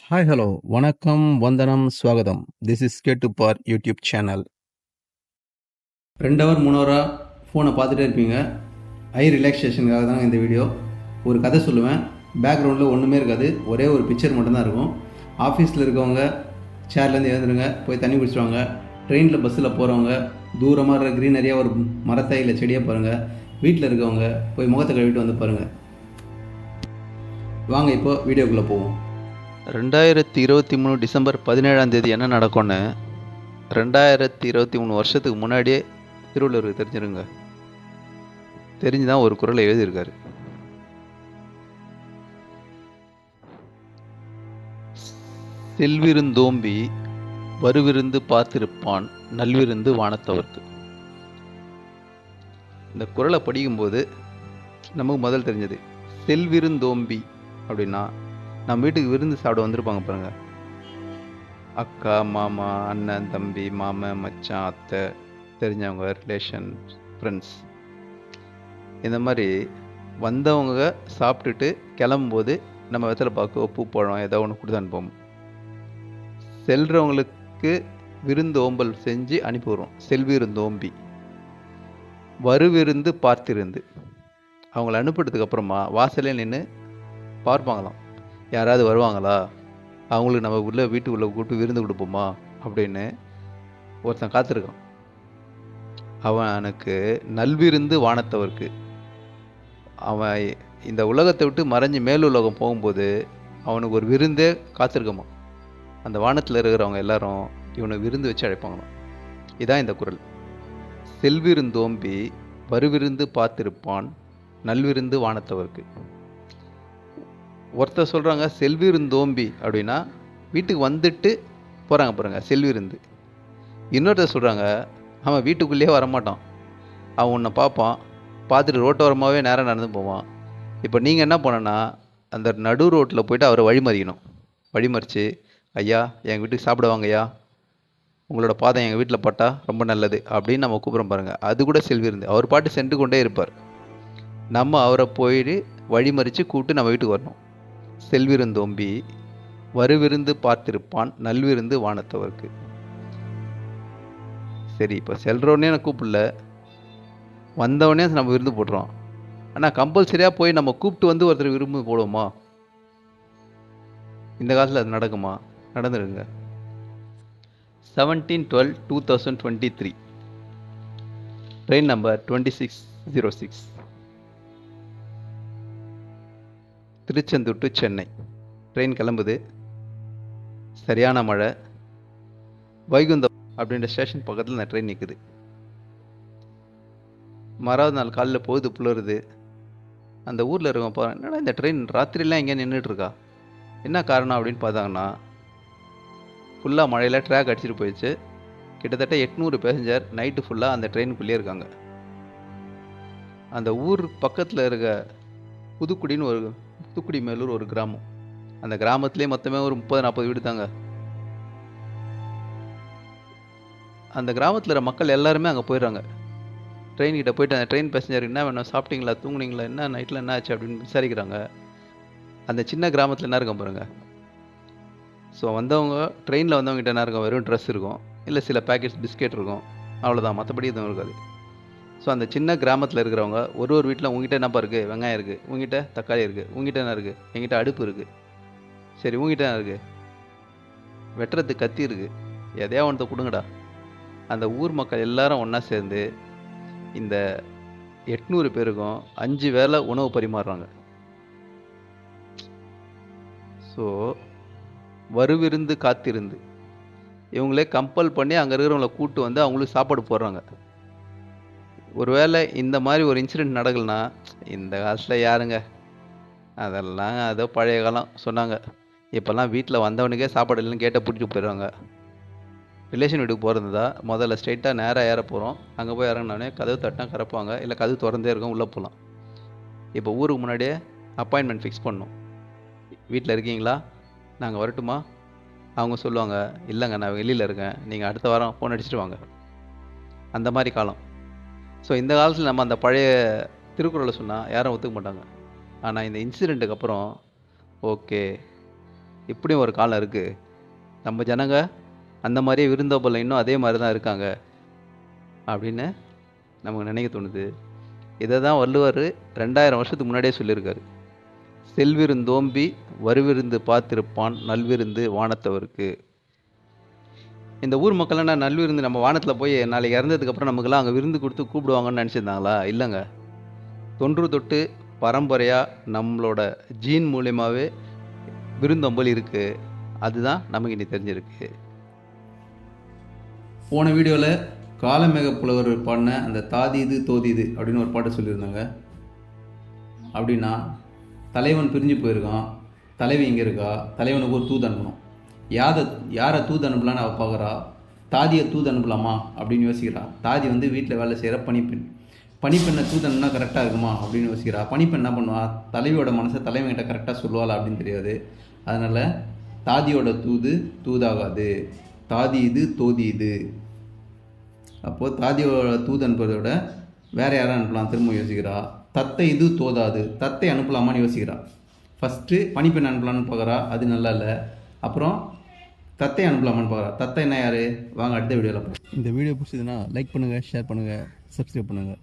Hi hello வணக்கம் வந்தனம் ஸ்வாகதம். This is கேட்டு பார் யூடியூப் சேனல். 2 ஹவர் 3 ஹவராக ஃபோனை பார்த்துட்டே இருப்பீங்க. ஐ ரிலாக்ஸேஷனுக்காக தாங்க இந்த வீடியோ. ஒரு கதை சொல்லுவேன். பேக்ரவுண்டில் ஒன்றுமே இருக்காது, ஒரே ஒரு பிக்சர் மட்டும்தான் இருக்கும். ஆஃபீஸில் இருக்கவங்க சேர்லேருந்து எழுந்துருங்க, போய் தண்ணி குடிச்சிடுவாங்க. ட்ரெயினில் பஸ்ஸில் போகிறவங்க தூரமாக இருக்கிற க்ரீனரியாக ஒரு மரத்தை இல்லை செடியாக பாருங்கள். வீட்டில் இருக்கவங்க போய் முகத்தை கழுவிட்டு வந்து பாருங்கள். வாங்க இப்போ வீடியோக்குள்ளே போவோம். 2023 டிசம்பர் 17 என்ன நடக்கும்னு 2023 வருஷத்துக்கு முன்னாடியே திருவள்ளுவருக்கு தெரிஞ்சிருங்க. தெரிஞ்சுதான் ஒரு குறளை எழுதியிருக்காரு. செல்விருந்தோம்பி வருவிருந்து பார்த்திருப்பான் நல்விருந்து வானத்தவர்க்கு. இந்த குறளை படிக்கும்போது நமக்கு முதல் தெரிஞ்சது செல்விருந்தோம்பி அப்படின்னா நம்ம வீட்டுக்கு விருந்து சாப்பிட வந்திருப்பாங்க பாருங்க. அக்கா, மாமா, அண்ணன், தம்பி, மாமன், மச்சான், அத்தை, தெரிஞ்சவங்க, ரிலேஷன், ஃப்ரெண்ட்ஸ், இந்த மாதிரி வந்தவங்க சாப்பிட்டுட்டு கிளம்பும்போது நம்ம வெத்தலை பாக்கு, பூ பழம் ஏதோ ஒன்று கொடுத்து அனுப்போம். செல்றவங்களுக்கு விருந்து ஓம்பல் செஞ்சு அனுப்பி விடுறோம். செல்விருந்தோம்பி. வருவிருந்து பார்த்திருந்து. அவங்கள அனுப்பிட்டதுக்கு அப்புறமா வாசலே நின்று பார்ப்பாங்களாம், யாராவது வருவாங்களா, அவங்களுக்கு நம்ம வீட்டுக்குள்ளே கூப்பிட்டு விருந்து கொடுப்போமா அப்படின்னு ஒருத்தன் காத்திருக்கான். அவனுக்கு நல்விருந்து வானத்தவர்க்கு. அவன் இந்த உலகத்தை விட்டு மறைஞ்சு மேலுலகம் போகும்போது அவனுக்கு ஒரு விருந்தே காத்திருக்கமா. அந்த வானத்தில் இருக்கிறவங்க எல்லாரும் இவனுக்கு விருந்து வச்சு அழைப்பாங்களாம். இதான் இந்த குறள். செல்விருந்தோம்பி வருவிருந்து பார்த்திருப்பான் நல்விருந்து வானத்தவர்க்கு. ஒருத்தர் சொல்கிறாங்க செல்விருந்தோம்பி அப்படின்னா வீட்டுக்கு வந்துட்டு போகிறாங்க பாருங்க, செல்விருந்து. இன்னொருத்தர் சொல்கிறாங்க அவன் வீட்டுக்குள்ளேயே வரமாட்டான், அவன் உன்னை பார்ப்பான், பார்த்துட்டு ரோட்டோரமாகவே நேராக நடந்து போவான். இப்போ நீங்கள் என்ன பண்ணனா, அந்த நடு ரோட்டில் போய்ட்டு அவரை வழிமறிக்கணும். வழிமறித்து, ஐயா எங்கள் வீட்டுக்கு சாப்பிட வாங்கய்யா, உங்களோட பாதம் எங்கள் வீட்டில் பட்டால் ரொம்ப நல்லது அப்படின்னு நம்ம கூப்பிட்றோம் பாருங்கள். அது கூட செல்விருந்து. அவர் பாட்டு சென்று கொண்டே இருப்பார். நம்ம அவரை போயிட்டு வழிமறித்து கூப்பிட்டு நம்ம வீட்டுக்கு வரணும். செல்விருந்தோம்பி வருவிருந்து பார்த்திருப்பான் நல்விருந்து வானத்தவர்க்கு. சரி, இப்போ செல்றோடனே நான் கூப்பிடல, வந்தவொடனே நம்ம விருந்து போடுறோம். ஆனால் கம்பல்சரியாக போய் நம்ம கூப்பிட்டு வந்து ஒருத்தர் விரும்பி போடுவோமா? இந்த காலத்தில் அது நடக்குமா? நடந்துருங்க. 17/12/2023 train number 2606 Tiruchendur to Chennai. Train கிளம்புது. சரியான மழை. வைகுந்தம் அப்படின்ற ஸ்டேஷன் பக்கத்தில் இந்த ட்ரெயின் நிற்குது. மறாவது நாள் காலையில் பொழுது புலருது. அந்த ஊரில் இருக்கவங்க பாருங்க, என்னடா இந்த ட்ரெயின் ராத்திரிலாம் எங்கேயா நின்றுட்டுருக்கா, என்ன காரணம் அப்படின்னு பார்த்தாங்கன்னா, ஃபுல்லாக மழையில் ட்ராக் அடிச்சுட்டு போயிடுச்சு. கிட்டத்தட்ட 800 பேசஞ்சர் நைட்டு ஃபுல்லாக அந்த ட்ரெயினுக்குள்ளேயே இருக்காங்க. அந்த ஊர் பக்கத்தில் இருக்க புதுக்குடி மேலூர் ஒரு கிராமம். அந்த கிராமத்துலேயே மொத்தமே ஒரு 30-40 வீடு தாங்க. அந்த கிராமத்தில் இருக்கிற மக்கள் எல்லாருமே அங்கே போயிடுறாங்க. ட்ரெயின்கிட்ட போயிட்டு அந்த ட்ரெயின் பேசஞ்சர் என்ன வேணும், சாப்பிட்டீங்களா, தூங்குனீங்களா, என்ன நைட்டில் என்ன ஆச்சு அப்படின்னு விசாரிக்கிறாங்க. அந்த சின்ன கிராமத்தில் என்ன இருக்கும் பாருங்கள். ஸோ வந்தவங்க ட்ரெயினில் வந்தவங்ககிட்ட என்ன இருக்கும், வெறும் ட்ரெஸ் இருக்கும், இல்லை சில பேக்கெட்ஸ் பிஸ்கெட் இருக்கும், அவ்வளோதான், மற்றபடி எதுவும் இருக்காது. ஸோ அந்த சின்ன கிராமத்தில் இருக்கிறவங்க ஒரு வீட்டில் உங்ககிட்ட என்னப்பா இருக்குது, வெங்காயம் இருக்குது, உங்ககிட்ட தக்காளி இருக்குது, உங்ககிட்ட என்ன இருக்குது, எங்கிட்ட அடுப்பு இருக்குது, சரி உங்ககிட்ட என்ன இருக்குது, வெட்டுறதுக்கு கத்தி இருக்குது, எதையா ஒன்றத்தை கொடுங்கடா. அந்த ஊர் மக்கள் எல்லாரும் ஒன்றா சேர்ந்து இந்த 800 பேருக்கும் 5 வேளை உணவு பரிமாறுறாங்க. ஸோ வருவிருந்து காத்திருந்து இவங்களே கம்பல் பண்ணி அங்கே இருக்கிறவங்கள கூப்பிட்டு வந்து அவங்களுக்கு சாப்பாடு போடுறாங்க. ஒருவேளை இந்த மாதிரி ஒரு இன்சிடெண்ட் நடக்கலனா, இந்த காலத்தில் யாருங்க அதெல்லாம், அதோ பழைய காலம் சொன்னாங்க. இப்போல்லாம் வீட்டில் வந்தவனுக்கே சாப்பாடு இல்லைன்னு கேட்டால் பிடிச்சிட்டு போயிடுவாங்க. ரிலேஷன் வீட்டுக்கு போகிறதா முதல்ல ஸ்ட்ரெயிட்டாக நேராக ஏற போகிறோம். அங்கே போய் இறங்கினோடனே கதவு தட்டினா கறப்பாங்க, இல்லை கதவு திறந்தே இருக்கும், உள்ளே போகலாம். இப்போ ஊருக்கு முன்னாடியே அப்பாயின்மெண்ட் ஃபிக்ஸ் பண்ணணும். வீட்டில் இருக்கீங்களா, நாங்கள் வரட்டுமா? அவங்க சொல்லுவாங்க, இல்லைங்க நான் வெளியில் இருக்கேன், நீங்கள் அடுத்த வாரம் ஃபோன் அடிச்சுட்டு வாங்க. அந்த மாதிரி காலம். ஸோ இந்த காலத்தில் நம்ம அந்த பழைய திருக்குறளை சொன்னால் யாரும் ஒத்துக்க மாட்டாங்க. ஆனால் இந்த இன்சிடெண்ட்டுக்கு அப்புறம் ஓகே, இப்படியும் ஒரு காலம் இருக்குது. நம்ம ஜனங்க அந்த மாதிரியே விருந்தோம்பலில் இன்னும் அதே மாதிரி தான் இருக்காங்க அப்படின்னு நமக்கு நினைக்க தோணுது. இதை தான் வள்ளுவர் 2000 வருஷத்துக்கு முன்னாடியே சொல்லியிருக்காரு. செல்விருந்தோம்பி வருவிருந்து பார்த்திருப்பான் நல்விருந்து வானத்தவருக்கு. இந்த ஊர் மக்கள்லாம் நல்விருந்து நம்ம வானத்தில் போய் நாளைக்கு இறந்ததுக்கப்புறம் நமக்கெல்லாம் அங்கே விருந்து கொடுத்து கூப்பிடுவாங்கன்னு நினச்சிருந்தாங்களா? இல்லைங்க. தொன்று தொட்டு பரம்பரையாக நம்மளோட ஜீன் மூலியமாகவே விருந்தோம்பல் இருக்குது. அதுதான் நமக்கு இனி தெரிஞ்சிருக்கு. போன வீடியோவில் காலமேக புலவர் பாடின அந்த தாதி இது தோதி இது அப்படின்னு ஒரு பாட்டு சொல்லியிருந்தாங்க. அப்படின்னா தலைவன் பிரிஞ்சு போயிருக்கான், தலைவி இங்கே இருக்கா, தலைவனுக்கு ஒரு தூது அனுப்பணும். யாரை தூது அனுப்பலான்னு அவள் பார்க்குறா. தாதியை தூது அனுப்பலாமா அப்படின்னு யோசிக்கிறா. தாதி வந்து வீட்டில் வேலை செய்கிற பணிப்பெண்ணை தூது அனுப்புனா கரெக்டாக இருக்குமா அப்படின்னு யோசிக்கிறா. பணிப்பெண் என்ன பண்ணுவா, தலைவியோட மனசை தலைவன்கிட்ட கரெக்டாக சொல்லுவாளா அப்படின்னு தெரியாது. அதனால் தாதியோட தூது தூதாகாது, தாதி இது தோதி இது. அப்போது தாதியோட தூது அனுப்புறதை விட வேறு யாரும் அனுப்பலாம் திரும்ப யோசிக்கிறா. தத்தை இது தோதாது, தத்தை அனுப்பலாமான்னு யோசிக்கிறா. ஃபஸ்ட்டு பணிப்பெண் அனுப்பலான்னு பார்க்குறா, அது நல்லா இல்லை. அப்புறம் தத்தை அனுப்பலாமான்னு பார்க்குறா. தத்தை என்ன யார்? வாங்க அடுத்த வீடியோவில். இந்த வீடியோ பிடிச்சதுன்னா லைக் பண்ணுங்கள், ஷேர் பண்ணுங்கள், சப்ஸ்கிரைப் பண்ணுங்கள்.